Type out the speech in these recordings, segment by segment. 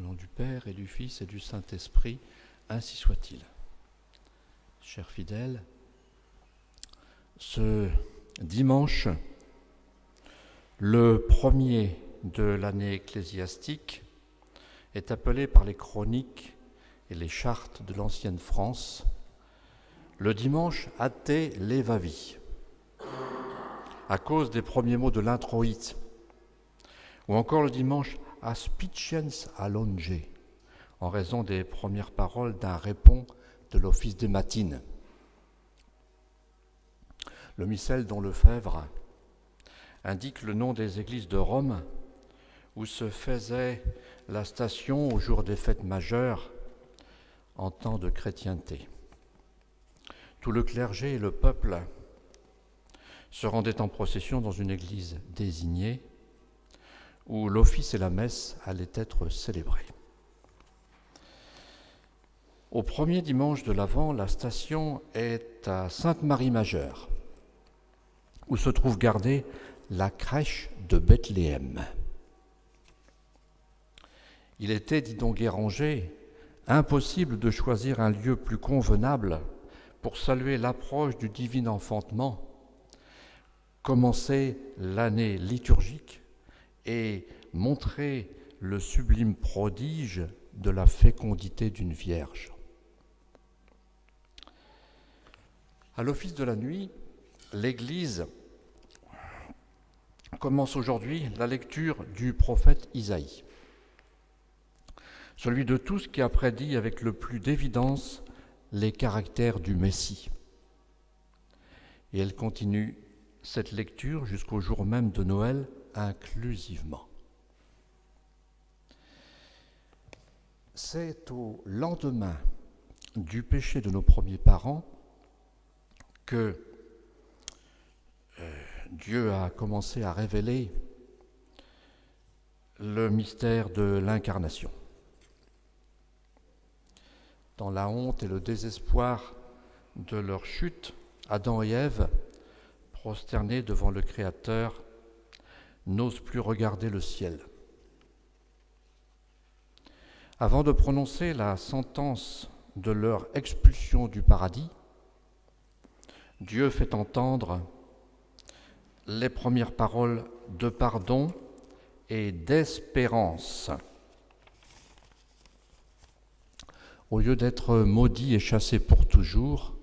nom du Père et du Fils et du Saint-Esprit, ainsi soit-il. Chers fidèles, ce dimanche, le premier de l'année ecclésiastique, est appelé par les chroniques et les chartes de l'ancienne France le dimanche athée levavi, à cause des premiers mots de l'introïte, ou encore le dimanche aspiciens allonge, en raison des premières paroles d'un répond de l'office des matines. Le missel dont Lefebvre indique le nom des églises de Rome où se faisait la station au jour des fêtes majeures en temps de chrétienté. Tout le clergé et le peuple se rendaient en procession dans une église désignée où l'office et la messe allaient être célébrés. Au premier dimanche de l'Avent, la station est à Sainte-Marie-Majeure, où se trouve gardée la crèche de Bethléem. Il était, dit donc Guéranger, impossible de choisir un lieu plus convenable pour saluer l'approche du divin enfantement, commencer l'année liturgique et montrer le sublime prodige de la fécondité d'une vierge. À l'office de la nuit, l'Église commence aujourd'hui la lecture du prophète Isaïe, celui de tous qui a prédit avec le plus d'évidence les caractères du Messie. Et elle continue cette lecture jusqu'au jour même de Noël inclusivement. C'est au lendemain du péché de nos premiers parents que Dieu a commencé à révéler le mystère de l'incarnation. Dans la honte et le désespoir de leur chute, Adam et Ève, prosternés devant le Créateur, n'osent plus regarder le ciel. Avant de prononcer la sentence de leur expulsion du paradis, Dieu fait entendre les premières paroles de pardon et d'espérance. Au lieu d'être maudits et chassés pour toujours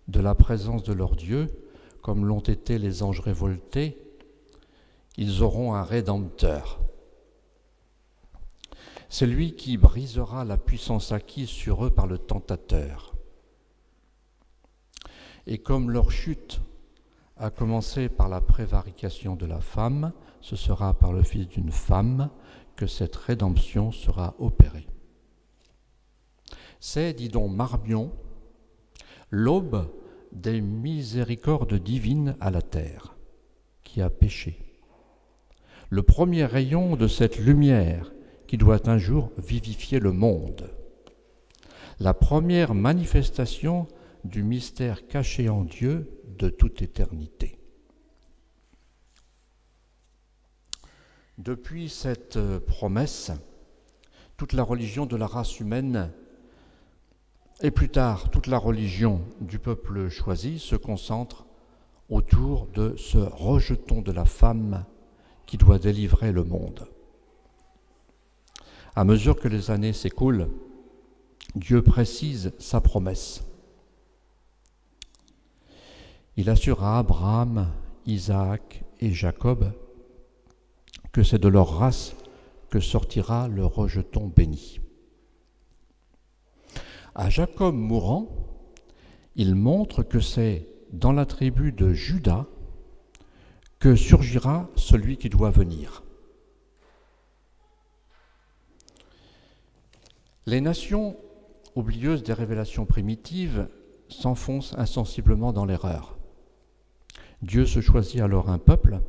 de la présence de leur Dieu, comme l'ont été les anges révoltés, ils auront un Rédempteur. C'est lui qui brisera la puissance acquise sur eux par le tentateur. Et comme leur chute a commencé par la prévarication de la femme, ce sera par le fils d'une femme que cette rédemption sera opérée. C'est, dit donc Marmion, l'aube des miséricordes divines à la terre, qui a péché. Le premier rayon de cette lumière qui doit un jour vivifier le monde. La première manifestation du mystère caché en Dieu de toute éternité. Depuis cette promesse, toute la religion de la race humaine et plus tard toute la religion du peuple choisi se concentre autour de ce rejeton de la femme qui doit délivrer le monde. À mesure que les années s'écoulent, Dieu précise sa promesse. Il assure à Abraham, Isaac et Jacob que c'est de leur race que sortira le rejeton béni. À Jacob mourant, il montre que c'est dans la tribu de Juda que surgira celui qui doit venir. Les nations, oublieuses des révélations primitives, s'enfoncent insensiblement dans l'erreur. Dieu se choisit alors un peuple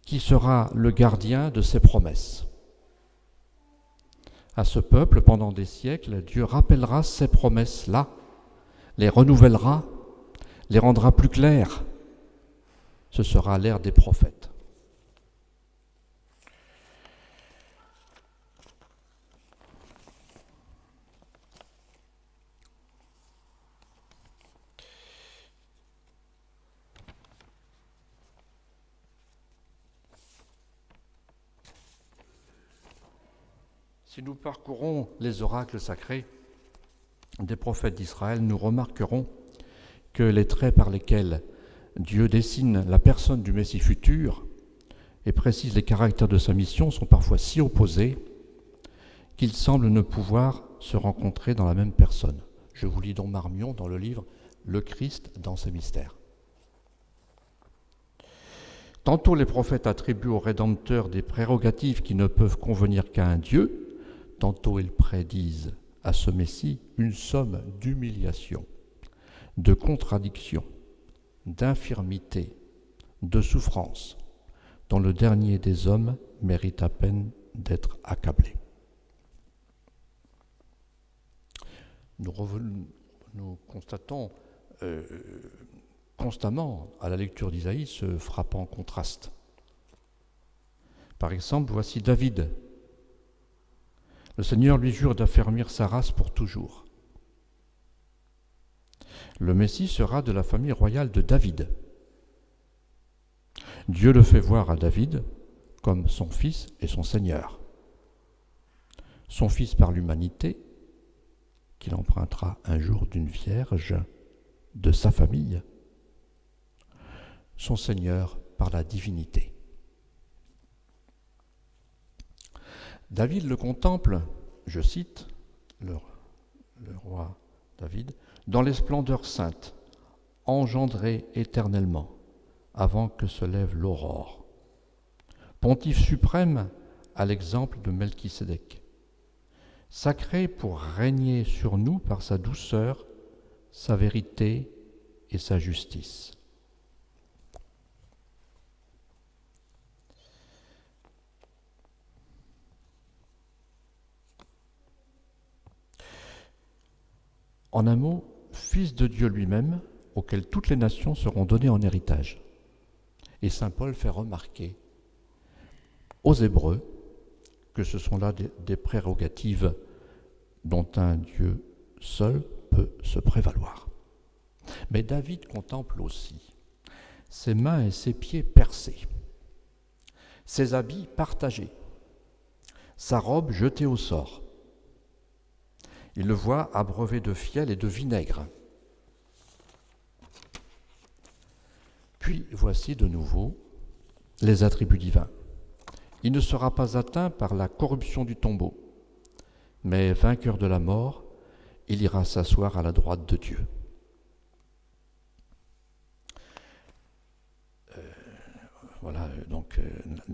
qui sera le gardien de ses promesses. À ce peuple, pendant des siècles, Dieu rappellera ces promesses-là, les renouvellera, les rendra plus claires. Ce sera l'ère des prophètes. Si nous parcourons les oracles sacrés des prophètes d'Israël, nous remarquerons que les traits par lesquels Dieu dessine la personne du Messie futur et précise les caractères de sa mission sont parfois si opposés qu'ils semblent ne pouvoir se rencontrer dans la même personne. Je vous lis donc Marmion dans le livre « Le Christ dans ses mystères ». Tantôt les prophètes attribuent au Rédempteur des prérogatives qui ne peuvent convenir qu'à un Dieu, tantôt ils prédisent à ce Messie une somme d'humiliation, de contradictions, d'infirmité, de souffrance, dont le dernier des hommes mérite à peine d'être accablé. Nous constatons constamment à la lecture d'Isaïe ce frappant contraste. Par exemple, voici David. Le Seigneur lui jure d'affermir sa race pour toujours. Le Messie sera de la famille royale de David. Dieu le fait voir à David comme son fils et son Seigneur. Son fils par l'humanité, qu'il empruntera un jour d'une vierge de sa famille. Son Seigneur par la divinité. David le contemple, je cite le roi David, dans les splendeurs saintes, engendré éternellement, avant que se lève l'aurore. Pontife suprême à l'exemple de Melchisédek, sacré pour régner sur nous par sa douceur, sa vérité et sa justice. En un mot, Fils de Dieu lui-même, auquel toutes les nations seront données en héritage. Et saint Paul fait remarquer aux Hébreux que ce sont là des prérogatives dont un Dieu seul peut se prévaloir. Mais David contemple aussi ses mains et ses pieds percés, ses habits partagés, sa robe jetée au sort. Il le voit abreuvé de fiel et de vinaigre. Puis voici de nouveau les attributs divins. Il ne sera pas atteint par la corruption du tombeau, mais vainqueur de la mort, il ira s'asseoir à la droite de Dieu. Voilà, donc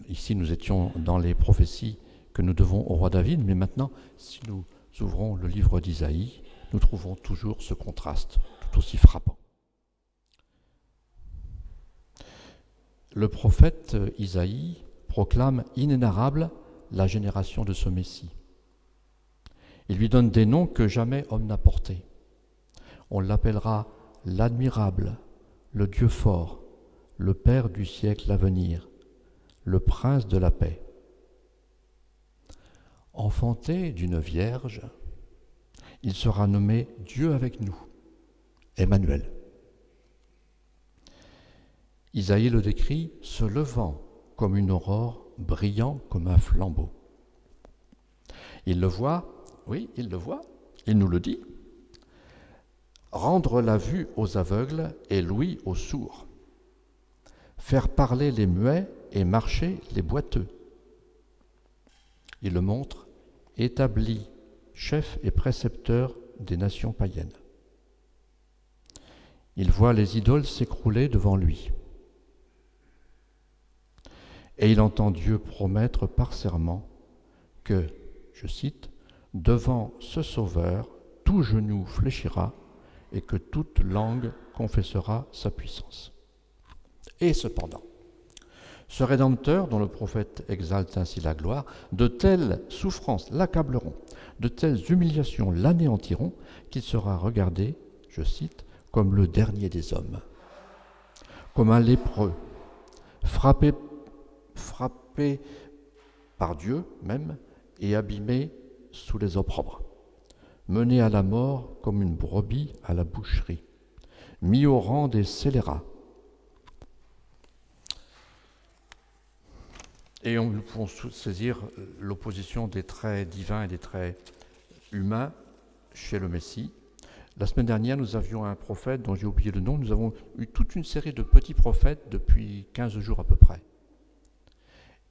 ici nous étions dans les prophéties que nous devons au roi David, mais maintenant, si nous ouvrons le livre d'Isaïe, nous trouvons toujours ce contraste tout aussi frappant. Le prophète Isaïe proclame inénarrable la génération de ce Messie. Il lui donne des noms que jamais homme n'a portés. On l'appellera l'admirable, le Dieu fort, le Père du siècle à venir, le Prince de la paix. Enfanté d'une vierge, il sera nommé Dieu avec nous, Emmanuel. Isaïe le décrit se levant comme une aurore, brillant comme un flambeau. Il le voit, oui, il le voit, il nous le dit, rendre la vue aux aveugles et l'ouïe aux sourds, faire parler les muets et marcher les boiteux. Il le montre, établi chef et précepteur des nations païennes. Il voit les idoles s'écrouler devant lui. Et il entend Dieu promettre par serment que, je cite, « devant ce Sauveur, tout genou fléchira et que toute langue confessera sa puissance. » Et cependant, ce Rédempteur, dont le prophète exalte ainsi la gloire, de telles souffrances l'accableront, de telles humiliations l'anéantiront, qu'il sera regardé, je cite, comme le dernier des hommes, comme un lépreux, frappé par Dieu même et abîmé sous les opprobres, mené à la mort comme une brebis à la boucherie, mis au rang des scélérats. Et nous pouvons saisir l'opposition des traits divins et des traits humains chez le Messie. La semaine dernière, nous avions un prophète dont j'ai oublié le nom. Nous avons eu toute une série de petits prophètes depuis 15 jours à peu près.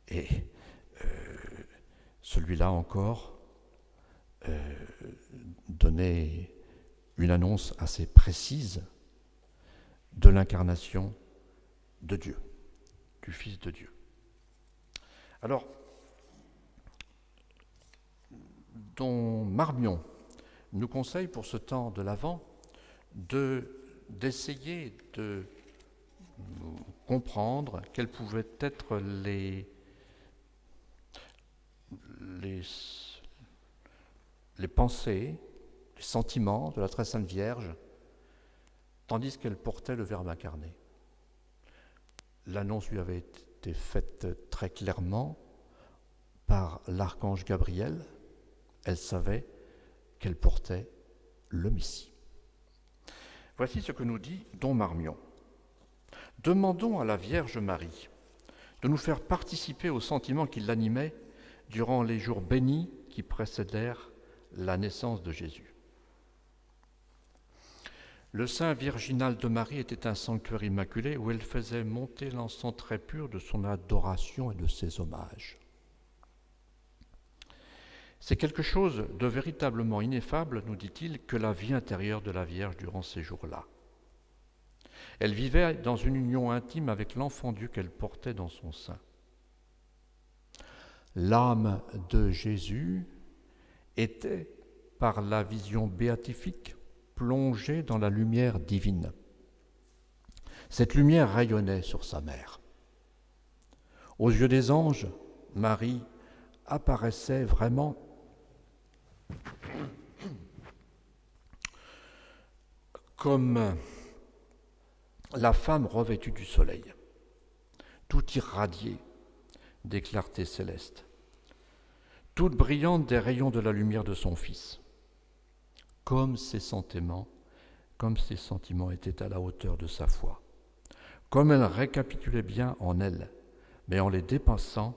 Et celui-là encore donnait une annonce assez précise de l'incarnation de Dieu, du Fils de Dieu. Alors, Don Marmion nous conseille pour ce temps de l'Avent d'essayer de comprendre quelles pouvaient être les pensées, les sentiments de la très sainte Vierge, tandis qu'elle portait le Verbe incarné. L'annonce lui avait été faite très clairement par l'archange Gabriel. Elle savait qu'elle portait le Messie. Voici ce que nous dit Don Marmion. Demandons à la Vierge Marie de nous faire participer aux sentiments qui l'animaient durant les jours bénis qui précédèrent la naissance de Jésus. Le sein virginal de Marie était un sanctuaire immaculé où elle faisait monter l'encens très pur de son adoration et de ses hommages. C'est quelque chose de véritablement ineffable, nous dit-il, que la vie intérieure de la Vierge durant ces jours-là. Elle vivait dans une union intime avec l'enfant Dieu qu'elle portait dans son sein. L'âme de Jésus était, par la vision béatifique, plongée dans la lumière divine. Cette lumière rayonnait sur sa mère. Aux yeux des anges, Marie apparaissait vraiment comme la femme revêtue du soleil, tout irradiée des clartés célestes, toute brillante des rayons de la lumière de son Fils, comme ses sentiments étaient à la hauteur de sa foi, comme elle récapitulait bien en elle, mais en les dépassant,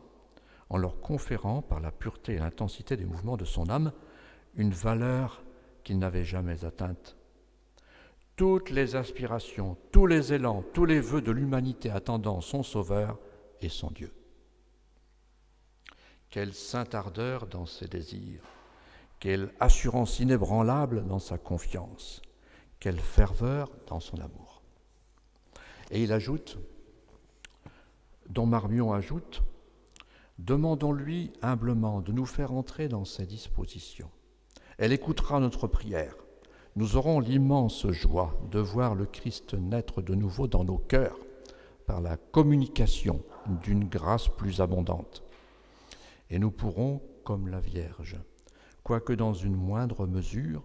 en leur conférant, par la pureté et l'intensité des mouvements de son âme, une valeur qu'il n'avait jamais atteinte. Toutes les aspirations, tous les élans, tous les vœux de l'humanité attendant son Sauveur et son Dieu. Quelle sainte ardeur dans ses désirs, quelle assurance inébranlable dans sa confiance, quelle ferveur dans son amour. Et il ajoute, Don Marmion ajoute, demandons-lui humblement de nous faire entrer dans ses dispositions. Elle écoutera notre prière. Nous aurons l'immense joie de voir le Christ naître de nouveau dans nos cœurs par la communication d'une grâce plus abondante. Et nous pourrons, comme la Vierge, quoique dans une moindre mesure,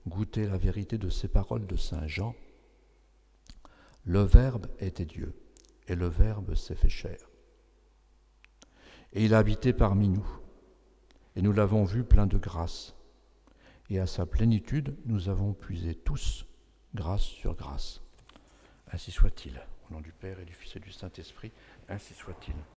goûter la vérité de ces paroles de saint Jean. Le Verbe était Dieu, et le Verbe s'est fait chair. Et il a habité parmi nous, et nous l'avons vu plein de grâce. Et à sa plénitude, nous avons puisé tous, grâce sur grâce. Ainsi soit-il. Au nom du Père et du Fils et du Saint-Esprit, ainsi soit-il.